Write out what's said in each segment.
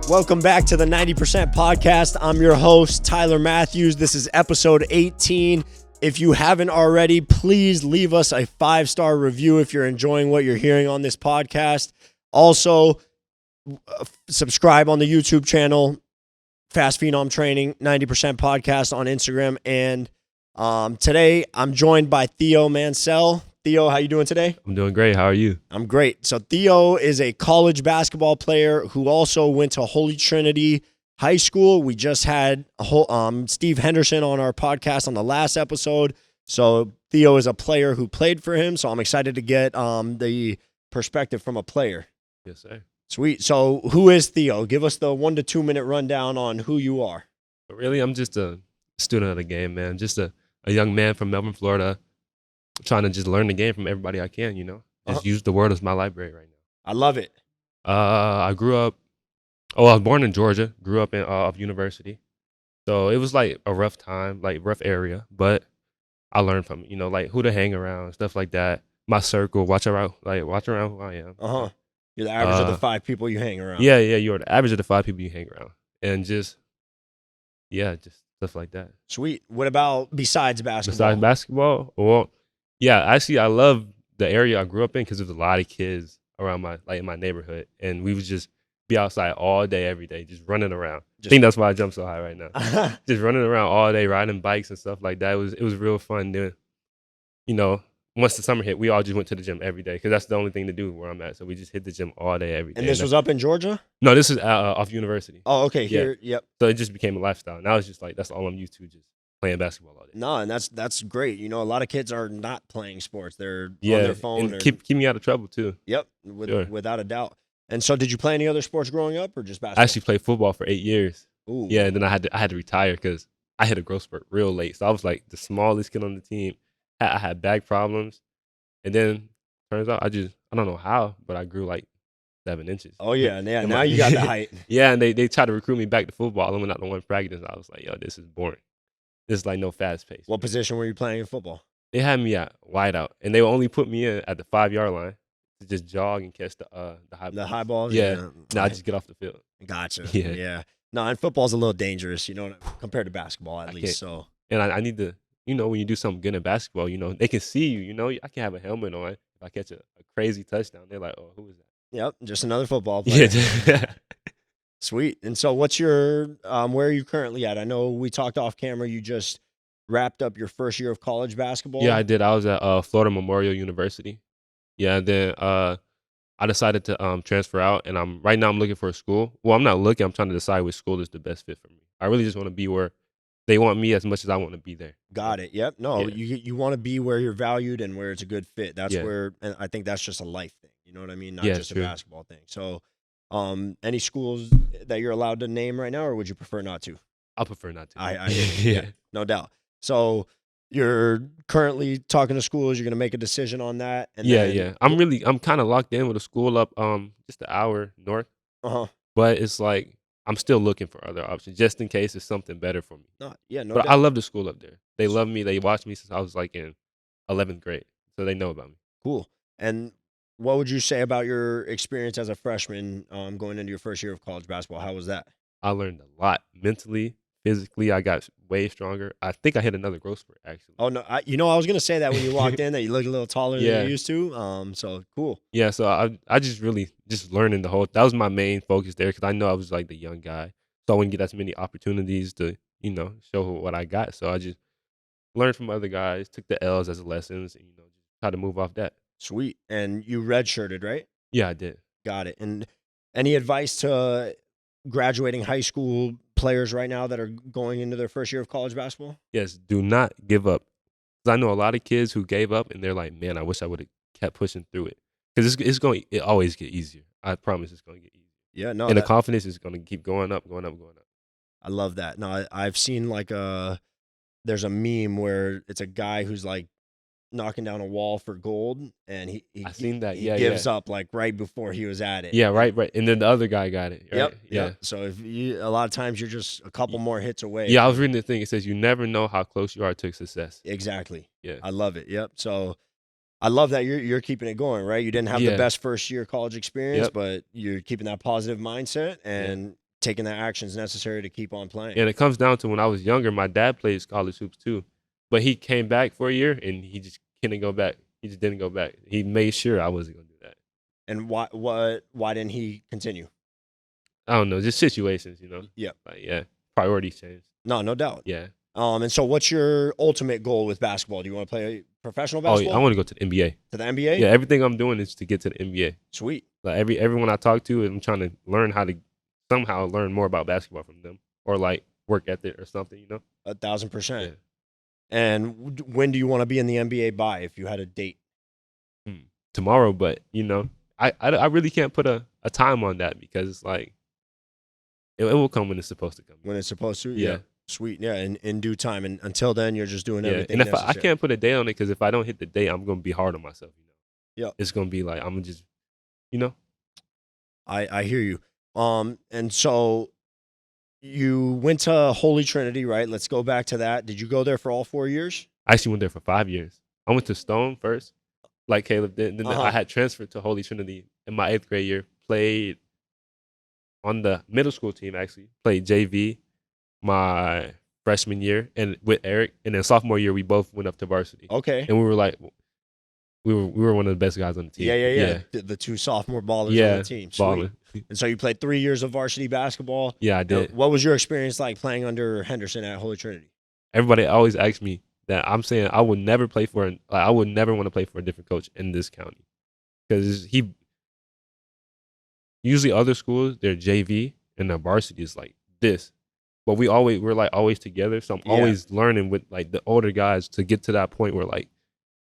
Welcome back to the 90% podcast. I'm your host, Tyler Matthews. This is episode 18. If you haven't already, please leave us a 5-star review if you're enjoying what you're hearing on this podcast. Also, subscribe on the YouTube channel, Fast Phenom Training, 90% podcast on Instagram. And today I'm joined by Theo Mansell. Theo, how you doing today? I'm doing great. How are you? I'm great. So Theo is a college basketball player who also went to Holy Trinity High School. We just had Steve Henderson on our podcast on the last episode. So Theo is a player who played for him. So I'm excited to get the perspective from a player. Yes, sir. Sweet. So who is Theo? Give us the 1 to 2 minute rundown on who you are. Really, I'm just a student of the game, man. Just a young man from Melbourne, Florida, trying to just learn the game from everybody I can, Just use the world as my library right now. I love it. I grew up, I was born in Georgia, grew up in university. So it was like a rough time, like rough area, but I learned from it, like who to hang around, stuff like that. My circle, watch around who I am. You're the average of the 5 people you hang around. Yeah, you're the average of the 5 people you hang around. And just stuff like that. Sweet. What about besides basketball? Besides basketball? Well, yeah, actually, I love the area I grew up in because there's a lot of kids around in my neighborhood, and we would just be outside all day, every day, just running around. I think that's why I jump so high right now. Just running around all day, riding bikes and stuff like that. It was real fun. Then, once the summer hit, we all just went to the gym every day because that's the only thing to do where I'm at. So we just hit the gym all day, every day. And this was up in Georgia? No, this is off university. Oh, okay. Here, yep. So it just became a lifestyle. Now it's just like that's all I'm used to, just playing basketball all day. No, and that's great. A lot of kids are not playing sports. They're on their phone. And keep me out of trouble too. Yep, without a doubt. And so did you play any other sports growing up or just basketball? I actually played football for 8 years. Ooh. Yeah, and then I had to retire because I hit a growth spurt real late. So I was like the smallest kid on the team. I had back problems. And then turns out I don't know how, but I grew like 7 inches. Oh, yeah. Now you got the height. Yeah, and they tried to recruit me back to football. I went out to one practice. I was like, yo, this is boring. This is like no fast pace. What position were you playing in football? They had me at wide out, and they would only put me in at the 5-yard line to just jog and catch the high balls. The high balls? Yeah. No, I just get off the field. Gotcha. Yeah. No, and football's a little dangerous, compared to basketball at least. So. And I need to, when you do something good in basketball, they can see you, I can have a helmet on. If I catch a crazy touchdown, they're like, oh, who is that? Yep, just another football player. Yeah. Sweet. And so what's your, where are you currently at? I know we talked off camera, you just wrapped up your first year of college basketball. Yeah, I did. I was at Florida Memorial University. Yeah, and then I decided to transfer out, and right now I'm looking for a school. Well, I'm not looking. I'm trying to decide which school is the best fit for me. I really just want to be where they want me as much as I want to be there. Got it. Yep. No, Yeah. you want to be where you're valued and where it's a good fit. That's Yeah. where, and I think that's just a life thing. You know what I mean? Not Yeah, just true. a basketball thing. So, any schools that you're allowed to name right now, or would you prefer not to? I prefer not to. I yeah, no doubt. So you're currently talking to schools. You're going to make a decision on that. And Yeah. I'm kind of locked in with a school up just an hour north. But it's like I'm still looking for other options just in case it's something better for me. No But doubt. I love the school up there. They love me. They watched me since I was like in 11th grade, so they know about me. Cool. And what would you say about your experience as a freshman going into your first year of college basketball? How was that? I learned a lot mentally, physically. I got way stronger. I think I hit another growth spurt actually. Oh no, I was gonna say that when you walked in that you looked a little taller than Yeah. you used to. So cool. Yeah, so I just really just learning that was my main focus there because I know I was like the young guy, so I wouldn't get as many opportunities to show what I got. So I just learned from other guys, took the L's as lessons, and just try to move off that. Sweet. And you redshirted, right? Yeah, I did. Got it. And any advice to graduating high school players right now that are going into their first year of college basketball? Yes, do not give up. Because I know a lot of kids who gave up and they're like, man, I wish I would have kept pushing through it. Because it always get easier. I promise it's going to get easier. Yeah, no. And the confidence is going to keep going up. I love that. No, I've seen there's a meme where it's a guy who's like knocking down a wall for gold, and he I seen that. he Yeah, gives up like right before he was at it. Yeah, right. And then the other guy got it. Right? Yep. Yeah. Yep. So a lot of times you're just a couple more hits away. Yeah, I was reading the thing. It says you never know how close you are to success. Exactly. Yeah. I love it. Yep. So I love that you're keeping it going, right? You didn't have the best first year college experience, Yep. but you're keeping that positive mindset and taking the actions necessary to keep on playing. And it comes down to when I was younger, my dad plays college hoops too, but he came back for a year and he just couldn't go back. He just didn't go back. He made sure I wasn't gonna do that. And why didn't he continue? I don't know, just situations, Yep. Like, yeah, priorities change. No doubt. Yeah. And so what's your ultimate goal with basketball? Do you want to play professional Oh, basketball? I want to go to the NBA. To the NBA? Yeah, everything I'm doing is to get to the NBA. Sweet. Like everyone I talk to, I'm trying to learn how to somehow learn more about basketball from them, or like work ethic or something. 1,000%. Yeah. And when do you want to be in the NBA by, if you had a date? Tomorrow, but I really can't put a time on that because it's like it will come when it's supposed to come. When it's supposed to? Yeah. Sweet. Yeah, in due time. And until then, you're just doing everything And if I necessary. can't put a date on it, because if I don't hit the date, I'm gonna be hard on myself. Yeah. It's gonna be like I'm gonna just, I hear you. And so you went to Holy Trinity, right? Let's go back to that. Did you go there for all 4 years? I actually went there for 5 years. I went to Stone first, like Caleb did. Then I had transferred to Holy Trinity in my 8th grade year. Played on the middle school team, actually. Played JV my freshman year and with Eric. And then sophomore year, we both went up to varsity. Okay. And we were like, we were one of the best guys on the team. Yeah. The two sophomore ballers on the team. Sweet. Balling. And so you played 3 years of varsity basketball. Yeah, I did. What was your experience like playing under Henderson at Holy Trinity? Everybody always asks me that. I'm saying I would never play for I would never want to play for a different coach in this county, because usually other schools, their JV and their varsity is like this, but we're always together. So I'm always learning with like the older guys to get to that point where like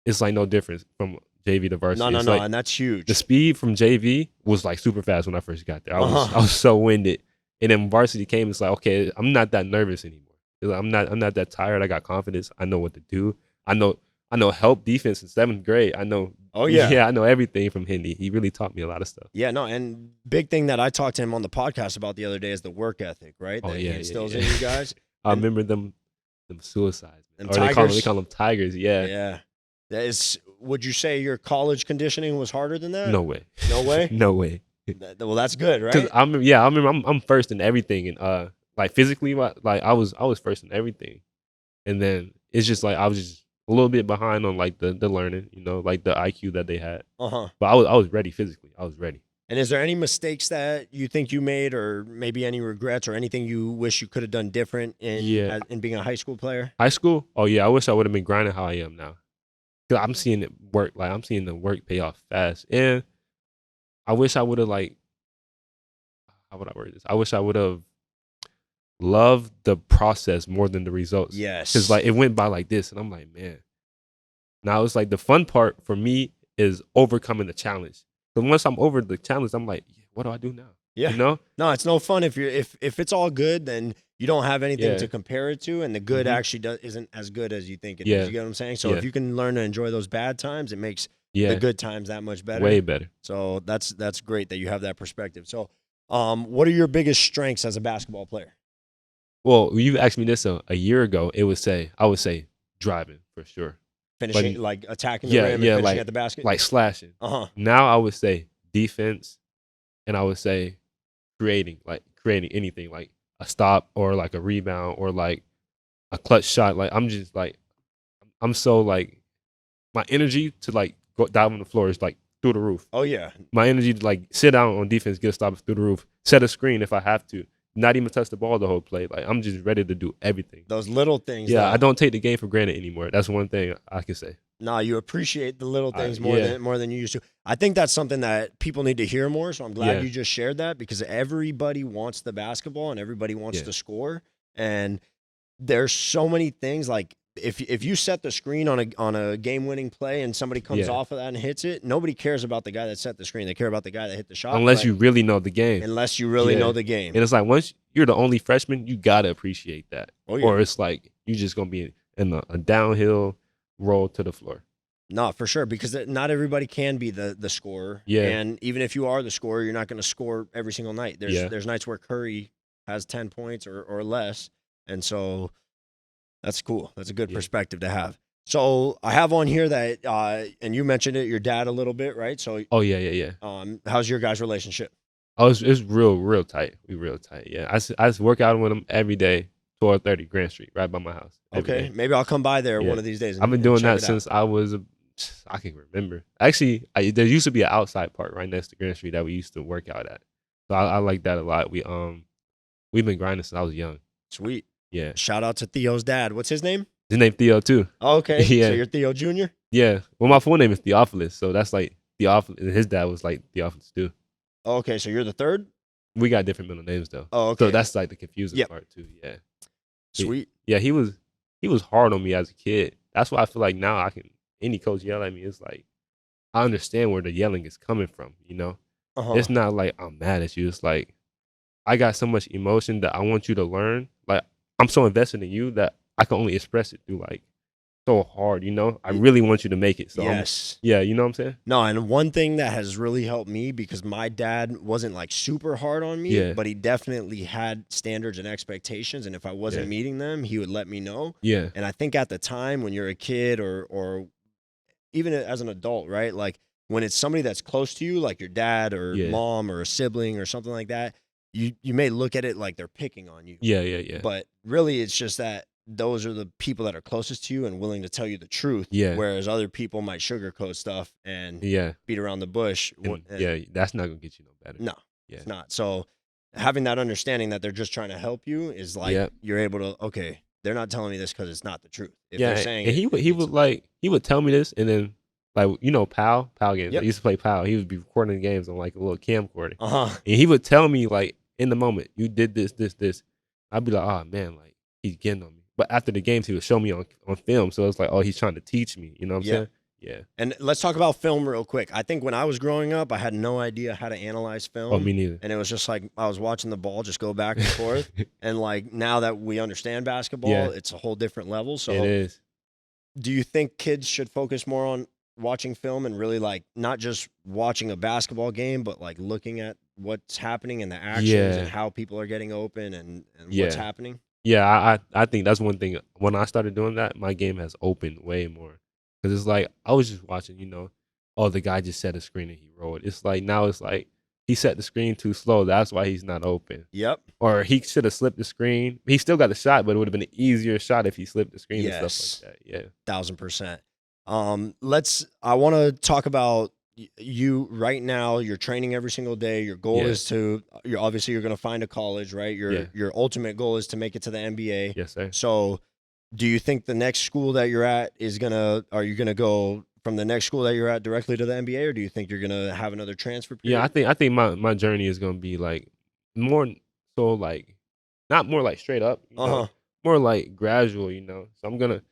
it's like no difference from JV to varsity. No, like, and that's huge. The speed from JV was like super fast when I first got there. I was so winded, and then varsity came. It's like, okay, I'm not that nervous anymore. Like, I'm not that tired. I got confidence. I know what to do. I know help defense in 7th grade. I know. Oh yeah. Yeah, I know everything from Hendy. He really taught me a lot of stuff. Yeah, no, and big thing that I talked to him on the podcast about the other day is the work ethic, right? That he instills in you guys. I remember them suicides. And or tigers. They call them tigers. Yeah. Yeah. That is. Would you say your college conditioning was harder than that? No way. No way. No way. Well, that's good, right? Because I remember I'm first in everything, and like physically, like I was first in everything, and then it's just like I was just a little bit behind on like the learning, like the IQ that they had. But I was ready physically. I was ready. And is there any mistakes that you think you made, or maybe any regrets, or anything you wish you could have done different in being a high school player? High school? Oh yeah, I wish I would have been grinding how I am now. Cause I'm seeing it work. Like I'm seeing the work pay off fast, and I wish I would have how would I word this? I wish I would have loved the process more than the results. Yes. Because like it went by like this, and I'm like, man. Now it's like the fun part for me is overcoming the challenge. But once I'm over the challenge, I'm like, what do I do now? Yeah. No, it's no fun if it's all good, then you don't have anything to compare it to, and the good actually isn't as good as you think it is. You get what I'm saying? So if you can learn to enjoy those bad times, it makes the good times that much better. Way better. So that's great that you have that perspective. So what are your biggest strengths as a basketball player? Well, you asked me this a year ago, I would say driving for sure. Finishing, like attacking the rim and finishing at the basket? Like slashing. Now I would say defense, and I would say creating anything, like a stop or like a rebound or like a clutch shot. Like I'm so like my energy to like go dive on the floor is like through the roof. Oh yeah. My energy to like sit down on defense, get a stop through the roof, set a screen if I have to, not even touch the ball the whole play. Like I'm just ready to do everything. Those little things. Yeah, I don't take the game for granted anymore. That's one thing I can say. No, you appreciate the little things more than you used to. I think that's something that people need to hear more. So I'm glad you just shared that, because everybody wants the basketball and everybody wants to score. And there's so many things, like if you set the screen on a game-winning play and somebody comes off of that and hits it, nobody cares about the guy that set the screen. They care about the guy that hit the shot. Unless you really know the game. Unless you really know the game. And it's like once you're the only freshman, you got to appreciate that. Oh, yeah. Or it's like you're just going to be in a downhill roll to the floor. No, for sure, because not everybody can be the scorer. Yeah. And even if you are the scorer, you're not going to score every single night. There's nights where Curry has 10 points or less. And so that's cool. That's a good perspective to have. So I have on here that, and you mentioned it, your dad a little bit, right? So. Oh, yeah. How's your guys' relationship? Oh, it's real tight. We real tight. Yeah, I just work out with him every day. 1230 Grand Street, right by my house. Every Okay, day. maybe I'll come by there Yeah. one of these days. I've been doing check that it since out. I can remember. Actually, there used to be an outside park right next to Grand Street that we used to work out at. So I like that a lot. We've been grinding since I was young. Sweet. Yeah. Shout out to Theo's dad. What's his name? His name Theo too. Oh, okay. Yeah. So you're Theo Jr.? Yeah. Well, my full name is Theophilus, so that's like Theophilus. And his dad was like Theophilus too. Oh, okay, so you're the third? We got different middle names though. Oh, okay. So that's like the confusing Yep. part too. Yeah. Sweet. Yeah, he was hard on me as a kid. That's why I feel like now any coach yell at me, it's like I understand where the yelling is coming from, you know? Uh-huh. It's not like I'm mad at you. It's like I got so much emotion that I want you to learn. Like I'm so invested in you that I can only express it through like so hard, you know? I really want you to make it. So yes. Yeah, you know what I'm saying? No, and one thing that has really helped me, because my dad wasn't like super hard on me, Yeah. but he definitely had standards and expectations, and if I wasn't meeting them, he would let me know. Yeah. And I think at the time when you're a kid or even as an adult, right? Like when it's somebody that's close to you, like your dad or mom or a sibling or something like that, you may look at it like they're picking on you. Yeah. But really it's just that those are the people that are closest to you and willing to tell you the truth. Yeah. Whereas other people might sugarcoat stuff and beat around the bush. And that's not gonna get you no better. No, it's not. So having that understanding that they're just trying to help you is like you're able to, okay, they're not telling me this because it's not the truth. If they're saying and he would tell me this, and then like PAL games. I used to play PAL. He would be recording the games on like a little camcorder. And he would tell me like in the moment, you did this. I'd be like, oh man, like he's getting on me. But after the games, he would show me on film. So it's like, oh, he's trying to teach me. You know what I'm saying? Yeah. And let's talk about film real quick. I think when I was growing up, I had no idea how to analyze film. Oh, me neither. And it was just like I was watching the ball just go back and forth. And like now that we understand basketball, it's a whole different level. So it is. Do you think kids should focus more on watching film and really like not just watching a basketball game, but like looking at what's happening and the actions and how people are getting open and what's happening? Yeah, I think that's one thing. When I started doing that, my game has opened way more. Because it's like, I was just watching, the guy just set a screen and he rolled. It's like, now it's like, he set the screen too slow. That's why he's not open. Yep. Or he should have slipped the screen. He still got the shot, but it would have been an easier shot if he slipped the screen and stuff like that. Yeah. 1000%. I want to talk about you right now. You're training every single day. Your goal is you're going to find a college, right? Your ultimate goal is to make it to the NBA. Yes, sir. So do you think the next school that you're at are you going to go from the next school that you're at directly to the NBA, or do you think you're going to have another transfer period? Yeah, I think my journey is going to be like more so like not more like straight up, more like gradual, So I'm going to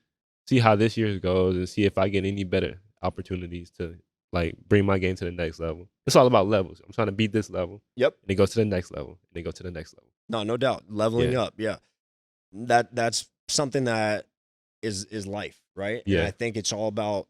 see how this year goes and see if I get any better opportunities to like bring my game to the next level. It's all about levels. I'm trying to beat this level. Yep. And then go to the next level. And then go to the next level. No doubt. Leveling up. Yeah. That's something that is life, right? Yeah. And I think it's all about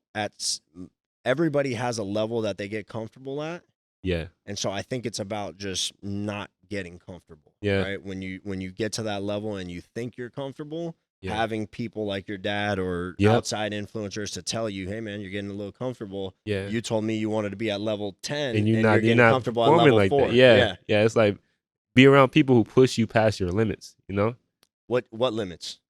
everybody has a level that they get comfortable at. Yeah. And so I think it's about just not getting comfortable. Yeah. Right. When you get to that level and you think you're comfortable, having people like your dad or outside influencers to tell you, hey man, you're getting a little comfortable. Yeah. You told me you wanted to be at level 10 and you're getting comfortable at level like 4. That. Yeah. It's like be around people who push you past your limits, What limits?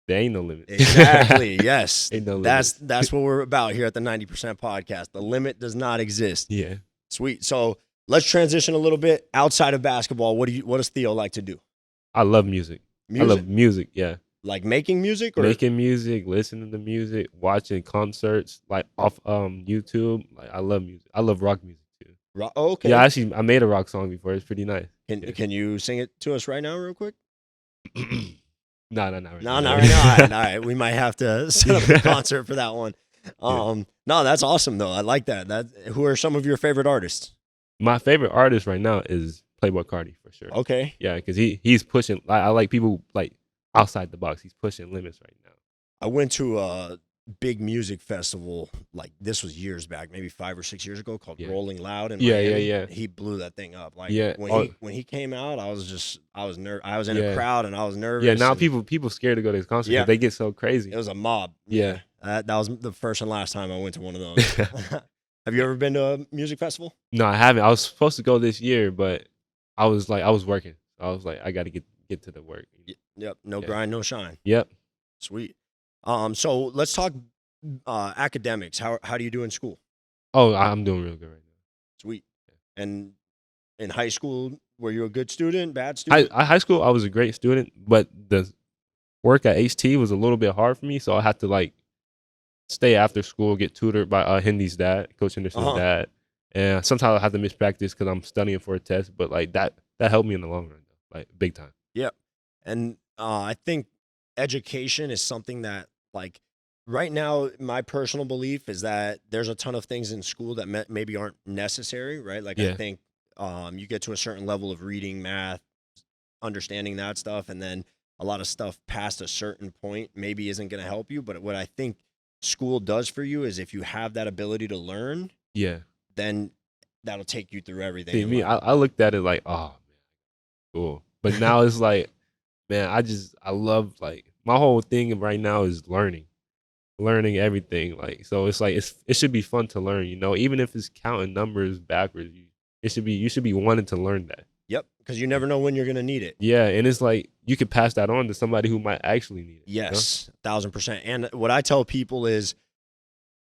There ain't no limit. Exactly. Yes. Ain't no limit. That's what we're about here at the 90% podcast. The limit does not exist. Yeah. Sweet. So let's transition a little bit outside of basketball. What does Theo like to do? I love music. I love music. Yeah. Like making music or making music, listening to music, watching concerts like off YouTube. Like I love music. I love rock music too. Okay. Yeah, actually I made a rock song before. It's pretty nice. Can you sing it to us right now real quick? No, not right now. Not right now. All right. We might have to set up a concert for that one. No, that's awesome though. I like that. Who are some of your favorite artists? My favorite artist right now is Playboi Carti for sure. Okay. Yeah, because he's pushing. I like people like outside the box. He's pushing limits right now. I went to a big music festival, like this was years back, maybe 5 or 6 years ago, called Rolling Loud in Miami. Yeah. He blew that thing up. Like when he came out, I was in a crowd and I was nervous. Yeah, now people scared to go to his concert because they get so crazy. It was a mob. Yeah. That was the first and last time I went to one of those. Have you ever been to a music festival? No, I haven't. I was supposed to go this year, but I was working. I was like, I got to get to the work. Yep. No Yeah. grind, no shine. Yep. Sweet. So let's talk academics. How do you do in school? Oh, I'm doing real good right now. Sweet. And in high school, were you a good student, bad student? High school, I was a great student, but the work at HT was a little bit hard for me, so I had to like stay after school, get tutored by Hindy's dad, Coach Henderson's dad, and sometimes I have to miss practice because I'm studying for a test. But like that helped me in the long run, like big time. Yep. And I think education is something that, like, right now, my personal belief is that there's a ton of things in school that maybe aren't necessary, right? Like, I think you get to a certain level of reading, math, understanding that stuff, and then a lot of stuff past a certain point maybe isn't going to help you. But what I think school does for you is if you have that ability to learn, then that'll take you through everything. See, me, I looked at it like, oh man, cool. But now it's like, man, I love, like, my whole thing right now is learning everything. Like, so it's like it should be fun to learn, you know, even if it's counting numbers backwards. You should be wanting to learn that. Yep, because you never know when you're gonna need it. Yeah, and it's like you could pass that on to somebody who might actually need it. Yes, you know? 1000%. And what I tell people is,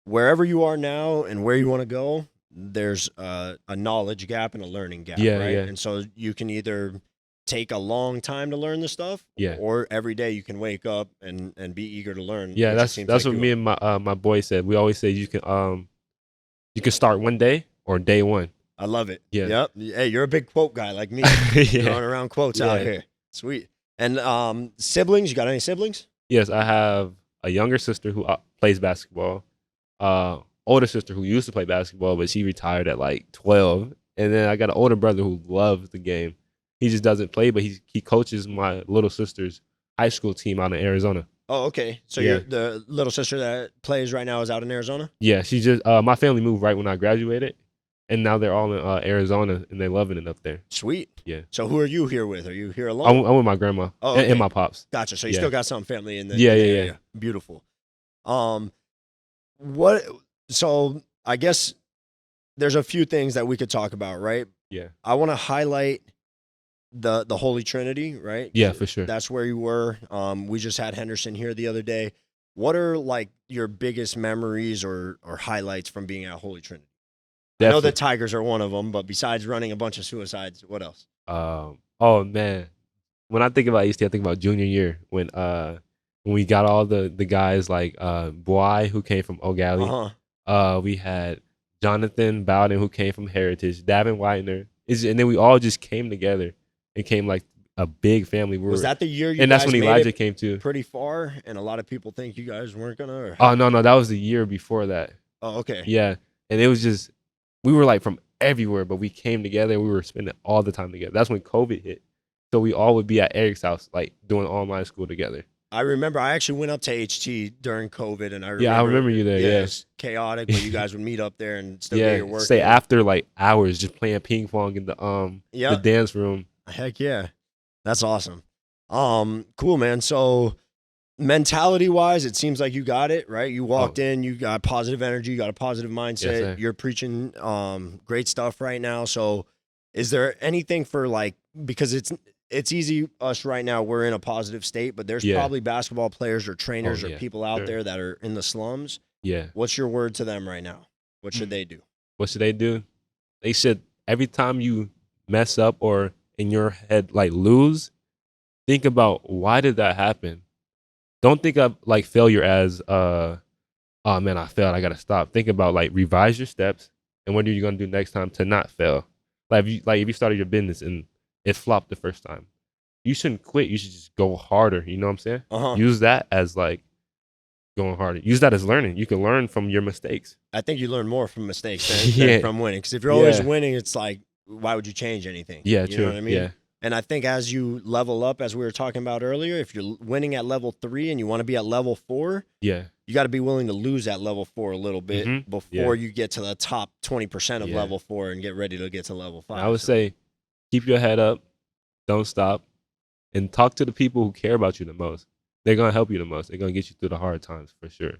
wherever you are now and where you want to go, there's a knowledge gap and a learning gap, right? Yeah. And so you can either take a long time to learn the stuff, yeah, or every day you can wake up and be eager to learn. Yeah, that's what me and my boy said. We always say you can start one day or day one. I love it. Yeah. Yep. Hey, you're a big quote guy like me. Throwing around quotes out here. Sweet. And siblings, you got any siblings? Yes, I have a younger sister who plays basketball. Older sister who used to play basketball, but she retired at like 12. And then I got an older brother who loves the game. He just doesn't play, but he coaches my little sister's high school team out in Arizona. Oh, okay. So you're the little sister that plays right now is out in Arizona? Yeah, she just my family moved right when I graduated, and now they're all in Arizona, and they're loving it up there. Sweet. Yeah. So who are you here with? Are you here alone? I'm with my grandma and my pops. Gotcha. So you still got some family in the area. Yeah. Beautiful. So I guess there's a few things that we could talk about, right? Yeah. I want to highlight the Holy Trinity, right? Yeah, for sure. That's where you were. We just had Henderson here the other day. What are like your biggest memories or highlights from being at Holy Trinity? Definitely. I know the Tigers are one of them, but besides running a bunch of suicides, what else? Oh man, when I think about EST, I think about junior year when we got all the guys like Boy who came from O'Galley. We had Jonathan Bowden who came from Heritage, Davin Whitener, and then we all just came together and came like a big family. Was that the year you and guys that's when Elijah came too? Pretty far, and a lot of people think you guys weren't gonna. Or... Oh no, that was the year before that. Oh, okay. Yeah, and it was just we were like from everywhere, but we came together and we were spending all the time together. That's when COVID hit, so we all would be at Eric's house, like doing online school together. I remember I actually went up to HT during COVID, and I remember you there. Yeah, it was chaotic, but you guys would meet up there and still get your work. Stay after like hours just playing ping pong in the dance room. Heck yeah, that's awesome. Cool, man. So mentality wise, it seems like you got it right. You walked in, you got positive energy, you got a positive mindset. Yes, you're preaching great stuff right now. So is there anything for like, because it's easy us right now, we're in a positive state, but there's probably basketball players or trainers or people out there that are in the slums. Yeah. What's your word to them right now? What should they do? What should they do? They should, every time you mess up or in your head like lose, think about why did that happen? Don't think of like failure as oh man, I failed, I gotta stop. Think about like revise your steps and what are you gonna do next time to not fail. Like if you started your business and it flopped the first time, you shouldn't quit. You should just go harder. You know what I'm saying? Use that as like going harder. Use that as learning. You can learn from your mistakes. I think you learn more from mistakes than from winning. Because if you're always winning, it's like, why would you change anything? Yeah, you true. know what I mean? Yeah. And I think as you level up, as we were talking about earlier, if you're winning at level 3 and you want to be at level 4, you got to be willing to lose at level 4 a little bit before you get to the top 20% of level 4 and get ready to get to level 5. I would say keep your head up, don't stop, and talk to the people who care about you the most. They're going to help you the most. They're going to get you through the hard times for sure.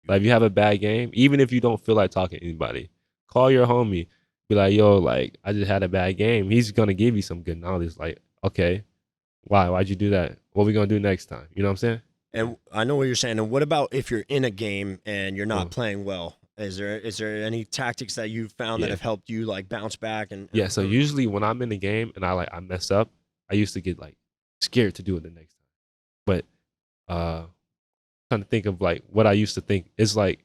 Like if you have a bad game, even if you don't feel like talking to anybody, call your homie. be like, yo, like I just had a bad game. He's gonna give you some good knowledge. Like, okay, why'd you do that? What we gonna do next time? You know what I'm saying? And I know what you're saying. And what about if you're in a game and you're not Oh, playing well? Is there any tactics that you've found that yeah, have helped you like bounce back and yeah. So improve? usually when I'm in the game and I mess up, I used to get like scared to do it the next time. But trying to think of like what I used to think is like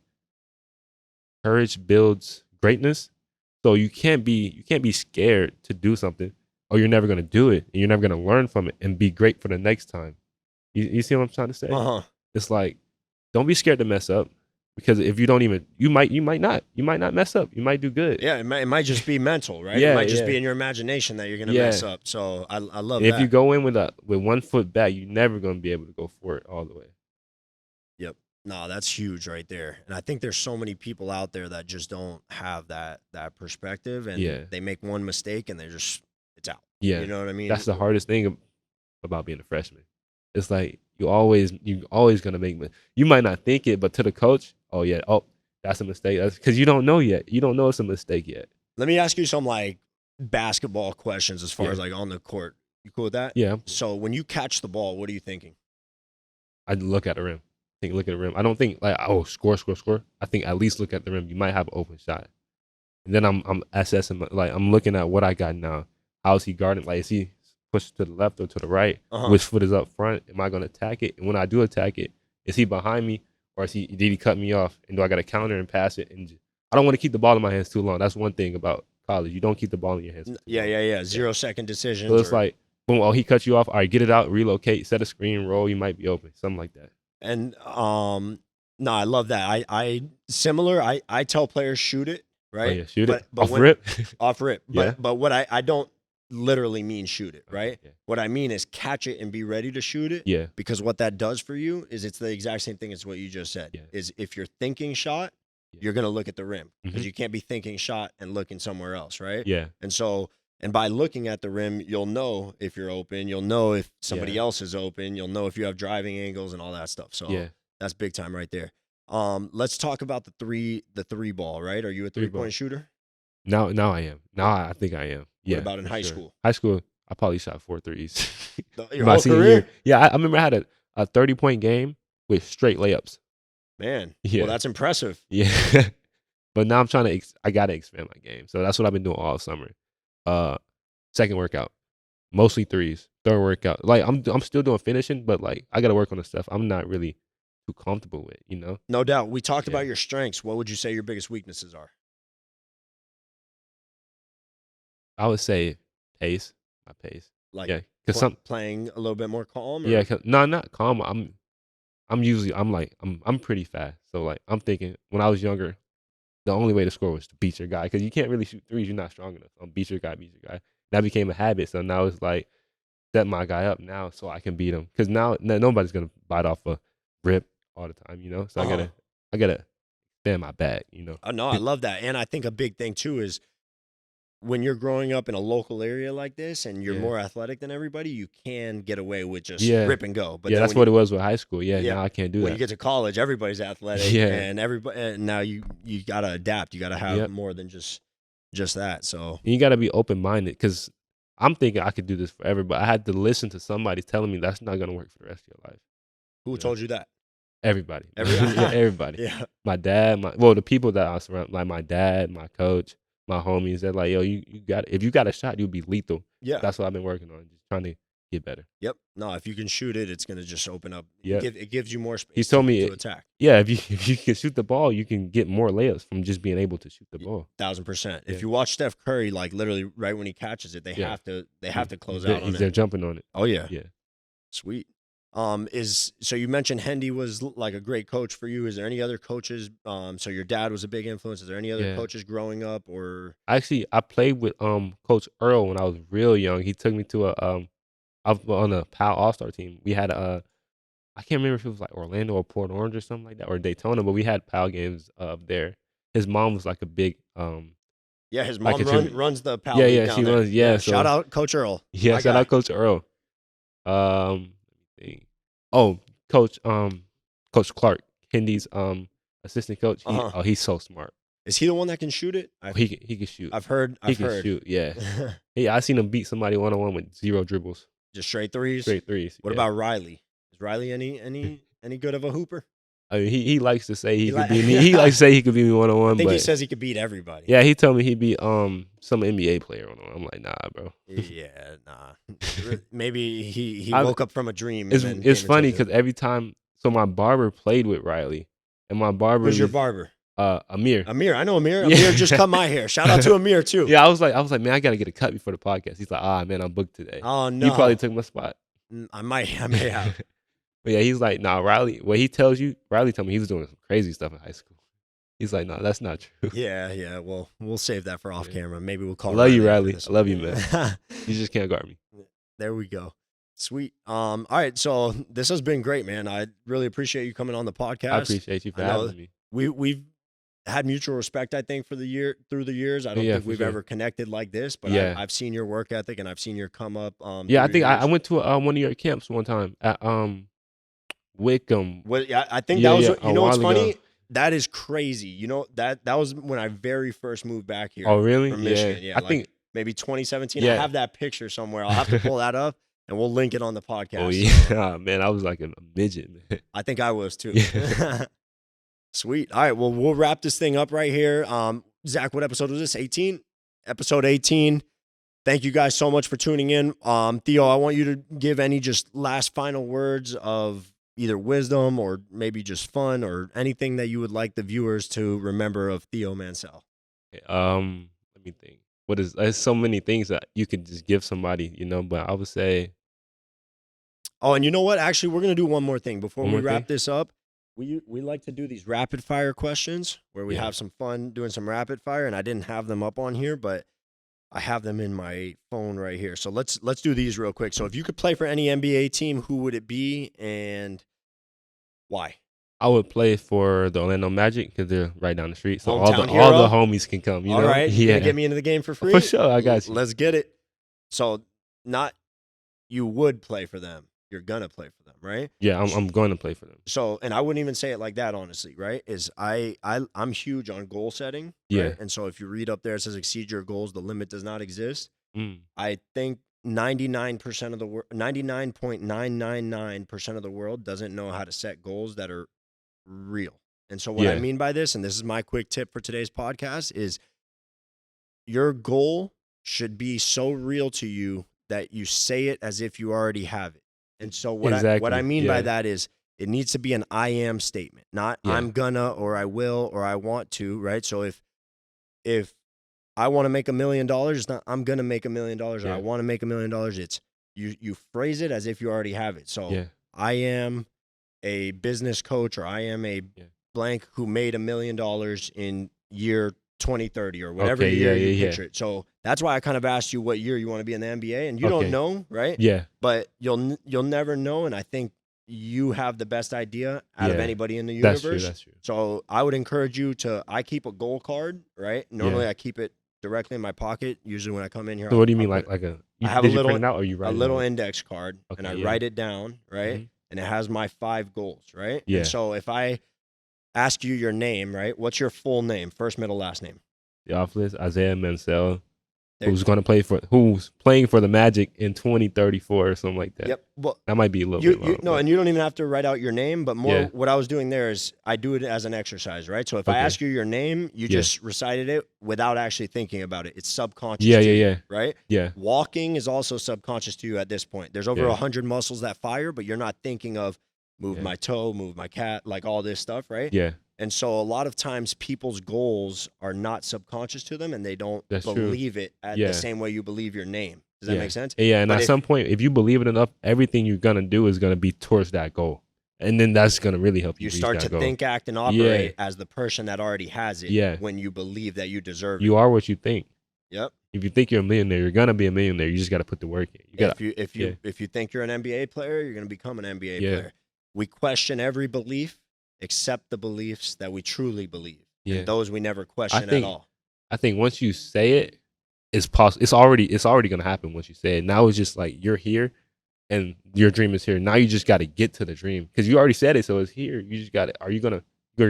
courage builds greatness. So you can't be scared to do something, or you're never gonna do it, and you're never gonna learn from it and be great for the next time. You see what I'm trying to say? Uh-huh. It's like don't be scared to mess up because if you don't even you might not mess up. You might do good. Yeah, it might just be mental, right? It Yeah, might just yeah, be in your imagination that you're gonna yeah. mess up. So I love And if you that. go in with 1 foot back, you're never gonna be able to go for it all the way. Yep. No, that's huge right there. And I think there's so many people out there that just don't have that perspective, and Yeah, they make one mistake and they're just it's out. yeah. You know what I mean? That's the hardest thing about being a freshman. It's like you always gonna make you might not think it, but to the coach, oh yeah, oh that's a mistake. That's because you don't know yet. You don't know it's a mistake yet. Let me ask you some like basketball questions as far Yeah, as like on the court. You cool with that? yeah. So when you catch the ball, what are you thinking? I look at the rim. Look at the rim. I don't think like oh score score score. I think at least look at the rim. You might have an open shot. And then I'm assessing like I'm looking at what I got now. How's he guarding? Like is he pushed to the left or to the right? Uh-huh. Which foot is up front? Am I gonna attack it? And when I do attack it, is he behind me or did he cut me off? And do I got to counter and pass it? And I don't want to keep the ball in my hands too long. That's one thing about college. You don't keep the ball in your hands for too Yeah, long. yeah, yeah. Yeah. 0 second So decisions it's or like boom. Oh, he cut you off. All right, get it out. Relocate. Set a screen. Roll. You might be open. Something like that. and no, I love that. I similar. I tell players shoot it, Oh right? yeah, shoot it But off when rip. off rip. Yeah. But what I don't literally mean shoot it, right? Yeah. What I mean is catch it and be ready to shoot it. Yeah. Because what that does for you is it's the exact same thing as what you just said. Yeah. Is if you're thinking shot, Yeah. you're gonna look at the rim because Mhm. you can't be thinking shot and looking somewhere else, right? Yeah. And so and by looking at the rim, you'll know if you're open. You'll know if somebody Yeah. else is open. You'll know if you have driving angles and all that stuff. So Yeah. that's big time right there. Let's talk about the three ball, right? Are you a 3 ball. 3-point shooter? Now I am. Now I think I am. Yeah. What about in for high sure. school? High school, I probably shot 4 threes. Your My whole senior career? year. Yeah, I remember I had a 30-point game with straight layups. Man, Yeah. well, that's impressive. Yeah. But now I'm trying to I gotta expand my game. So that's what I've been doing all summer. Second workout, mostly threes. Third workout, like I'm still doing finishing, but like I gotta work on the stuff I'm not really too comfortable with. You know. No doubt. We talked Yeah. about your strengths. What would you say your biggest weaknesses are? I would say pace. My pace. Like Yeah, because some. playing a little bit more calm? Or? Yeah, no, not calm. I'm usually I'm pretty fast. So like I'm thinking when I was younger, the only way to score was to beat your guy because you can't really shoot threes. You're not strong enough. Beat your guy, beat your guy. That became a habit. So now it's like set my guy up now so I can beat him because now nobody's gonna bite off a rip all the time. You know, so Uh-huh. I gotta stand my bag. You know. No, I love that. And I think a big thing too is when you're growing up in a local area like this and you're Yeah. more athletic than everybody, you can get away with just Yeah. rip and go. But Yeah, then that's what it was with high school. Yeah, Yeah. now I can't do when that. you get to college, everybody's athletic, Yeah. and everybody. And now you gotta adapt. You gotta have Yep. more than just that. So And you gotta be open minded because I'm thinking I could do this forever, but I had to listen to somebody telling me that's not gonna work for the rest of your life. who Yeah. told you that? Everybody. Every- Yeah, everybody. Yeah. My dad, the people that I was around, like my dad, my coach, my homies, they're like, yo, you got if you got a shot, you'll be lethal. Yeah. That's what I've been working on, just trying to get better. Yep. No, if you can shoot it, it's gonna just open up. Yep. It gives you more space. He told me to attack. Yeah, if you can shoot the ball, you can get more layups from just being able to shoot the ball. 1,000%. If Yeah. you watch Steph Curry, like literally right when he catches it, they Yeah. have to close out on They're it. jumping on it. Oh yeah. Yeah. Sweet. So you mentioned Hendy was like a great coach for you. Is there any other coaches? So your dad was a big influence. Is there any other Yeah. coaches growing up or? Actually, I played with Coach Earl when I was real young. He took me to I was on a PAL All Star team. We had I can't remember if it was like Orlando or Port Orange or something like that, or Daytona, but we had PAL games up there. His mom was like a big Yeah, his Like mom a runs the PAL Yeah, league yeah, down she there. runs- yeah, so- shout out Coach Earl. yeah, My shout guy. out Coach Earl. Let me think. Oh, Coach Clark, Hendy's assistant coach. Uh-huh. He's so smart. Is he the one that can shoot it? He can shoot. I've heard. He can shoot. Yeah. Yeah, I seen him beat somebody 1-on-1 with 0 dribbles. Just straight threes. Straight threes. What about Riley? Is Riley any good of a hooper? I mean, he likes to say he could beat me. He likes to say he could beat me 1-on-1. I think he says he could beat everybody. Yeah, he told me he beat some NBA player 1-on-1. I'm like, nah, bro. Yeah, nah. Maybe he woke up from a dream. It's funny because every time, so my barber played with Riley, and my barber. Who's your barber? Amir. Amir, I know Amir. Yeah. Amir just cut my hair. Shout out to Amir too. Yeah, I was like, man, I gotta get a cut before the podcast. He's like, man, I'm booked today. Oh no, you probably took my spot. I may have. But yeah, he's like, nah, Riley. What he tells you, Riley told me he was doing some crazy stuff in high school. He's like, no, that's not true. Yeah. Well, we'll save that for off camera. Maybe we'll call. I love you, Riley. I love you, man. You just can't guard me. There we go. Sweet. All right. So this has been great, man. I really appreciate you coming on the podcast. I appreciate you for having me. We've had mutual respect, I think, through the years. I don't think we've ever connected like this, but I've seen your work ethic and I've seen your come up. I think I went to one of your camps one time at Wickham. Well, yeah, I think that was. You know what's funny? That is crazy. You know that was when I very first moved back here. Oh, really? From Michigan. Yeah, I think maybe 2017. I have that picture somewhere. I'll have to pull that up and we'll link it on the podcast. Oh yeah, man, I was like a midget, man. I think I was too. Sweet. All right. Well, we'll wrap this thing up right here. Zach, what episode was this? 18? Episode 18. Thank you guys so much for tuning in. Theo, I want you to give any just last final words of either wisdom or maybe just fun or anything that you would like the viewers to remember of Theo Mansell. Let me think. There's so many things that you could just give somebody, but I would say. Oh, and you know what? Actually, we're going to do one more thing before we wrap this up. We like to do these rapid fire questions where we have some fun doing some rapid fire, and I didn't have them up on here, but I have them in my phone right here. So let's do these real quick. So if you could play for any NBA team, who would it be and why? I would play for the Orlando Magic because they're right down the street, so Hometown all the homies can come. You know? All right, yeah. You gonna get me into the game for free? For sure, I got you. Let's get it. So not you would play for them. You're gonna play for them, right? Yeah, I'm going to play for them. So, and I wouldn't even say it like that, honestly, right? I'm huge on goal setting. Right? Yeah. And so if you read up there, it says exceed your goals, the limit does not exist. I think 99% of the 99.999% of the world doesn't know how to set goals that are real. And so what I mean by this, and this is my quick tip for today's podcast, is your goal should be so real to you that you say it as if you already have it. And so what I mean by that is it needs to be an I am statement, not I'm gonna or I will or I want to, right? So if I want to make $1 million, it's not I'm gonna make $1 million or I want to make $1 million. It's you phrase it as if you already have it. So I am a business coach or I am a blank who made $1 million in year 2030 or whatever year you picture it. So that's why I kind of asked you what year you want to be in the NBA, and you don't know, right? Yeah. But you'll never know, and I think you have the best idea out of anybody in the universe. That's true. So I would encourage you I keep a goal card, right? Normally I keep it directly in my pocket. Usually when I come in here. So what do you mean, like I have you print it out or you write a little index card, and I write it down, right? Mm-hmm. And it has my 5 goals, right? Yeah. And so if I ask you your name, right? What's your full name? First, middle, last name. Theophilus Isaiah Mansell, who's playing for the Magic in 2034 or something like that. Yep. Well, that might be a little bit long. No, and you don't even have to write out your name, but more what I was doing there is I do it as an exercise, right? So if I ask you your name, you just recited it without actually thinking about it. It's subconscious to you, right? Yeah. Walking is also subconscious to you at this point. There's over 100 muscles that fire, but you're not thinking of move my toe, move my cat, like all this stuff, right? Yeah. And so a lot of times people's goals are not subconscious to them and they don't believe it the same way you believe your name. Does that make sense? Yeah, and at some point, if you believe it enough, everything you're going to do is going to be towards that goal. And then that's going to really help you reach start that to think, act, and operate as the person that already has it when you believe that you deserve it. You are what you think. Yep. If you think you're a millionaire, you're going to be a millionaire. You just got to put the work in. If you think you're an NBA player, you're going to become an NBA player. We question every belief except the beliefs that we truly believe. Yeah. And those we never question at all. I think once you say it, it's possible. It's already going to happen once you say it. Now it's just like you're here and your dream is here. Now you just got to get to the dream because you already said it, so it's here. You just got it. You're going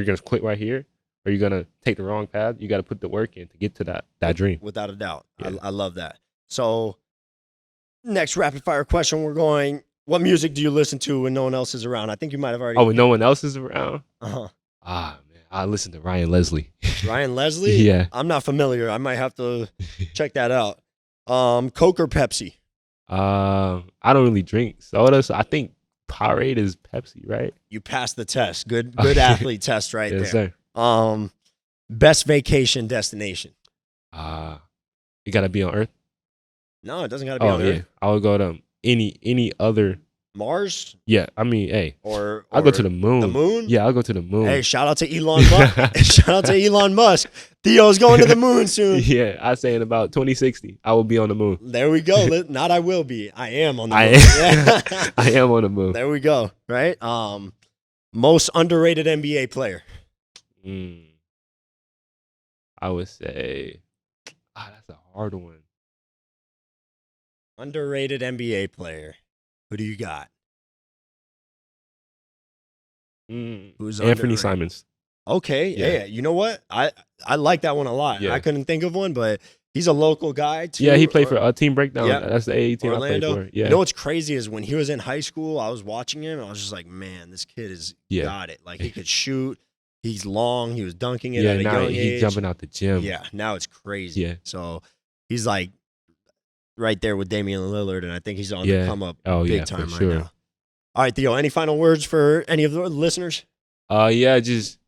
to quit right here, or you're gonna take the wrong path. You got to put the work in to get to that dream. Without a doubt. Yeah. I love that. So next rapid fire question, we're going, what music do you listen to when no one else is around? I think you might have already. Oh, when no one else is around? Uh-huh. Man, I listen to Ryan Leslie. Ryan Leslie? Yeah. I'm not familiar. I might have to check that out. Coke or Pepsi? I don't really drink soda, so I think Powerade is Pepsi, right? You passed the test. Good athlete test right Yes, there. Sir. Best vacation destination? You gotta be on Earth. No, it doesn't got to be on Earth. I would go to any other. Mars? Yeah, I mean, hey, Or I'll go to the moon. The moon? Yeah, I'll go to the moon. Hey, shout out to Elon Musk. Shout out to Elon Musk. Theo's going to the moon soon. Yeah, I say in about 2060, I will be on the moon. There we go. Not I will be. I am on the moon. I am on the moon. There we go. Right? Most underrated NBA player? I would say, that's a hard one. Underrated NBA player. Who do you got? Who's Anthony underrated? Simons. Okay. Yeah. You know what? I like that one a lot. Yeah. I couldn't think of one, but he's a local guy too. Yeah, he played for Team Breakdown. Yeah. That's the AA team Orlando. I played for. Yeah. You know what's crazy is when he was in high school, I was watching him and I was just like, man, this kid is got it. Like he could shoot. He's long. He was dunking it at a young age. He's jumping out the gym. Yeah. Now it's crazy. Yeah. So he's like right there with Damian Lillard, and I think he's on the come up big time right now. All right, Theo, any final words for any of the listeners? Just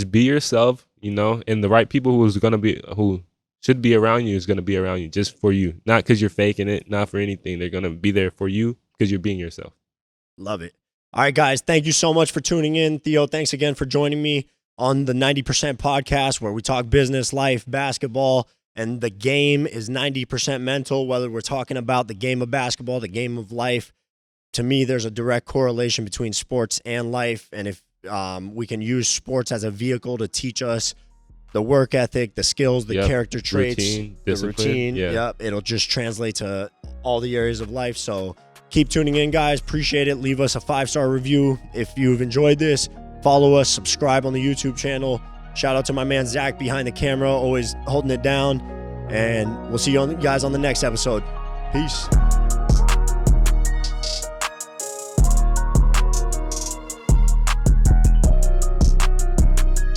be yourself, and the right people who should be around you is gonna be around you just for you. Not because you're faking it, not for anything. They're gonna be there for you because you're being yourself. Love it. All right, guys, thank you so much for tuning in. Theo, thanks again for joining me on the 90% podcast where we talk business, life, basketball, and the game is 90% mental, whether we're talking about the game of basketball, the game of life. To me, there's a direct correlation between sports and life. And if we can use sports as a vehicle to teach us the work ethic, the skills, the character traits, the routine, it'll just translate to all the areas of life. So keep tuning in, guys. Appreciate it. Leave us a 5-star review if you've enjoyed this. Follow us, subscribe on the YouTube channel. Shout out to my man Zach behind the camera, always holding it down. And we'll see you guys on the next episode. Peace.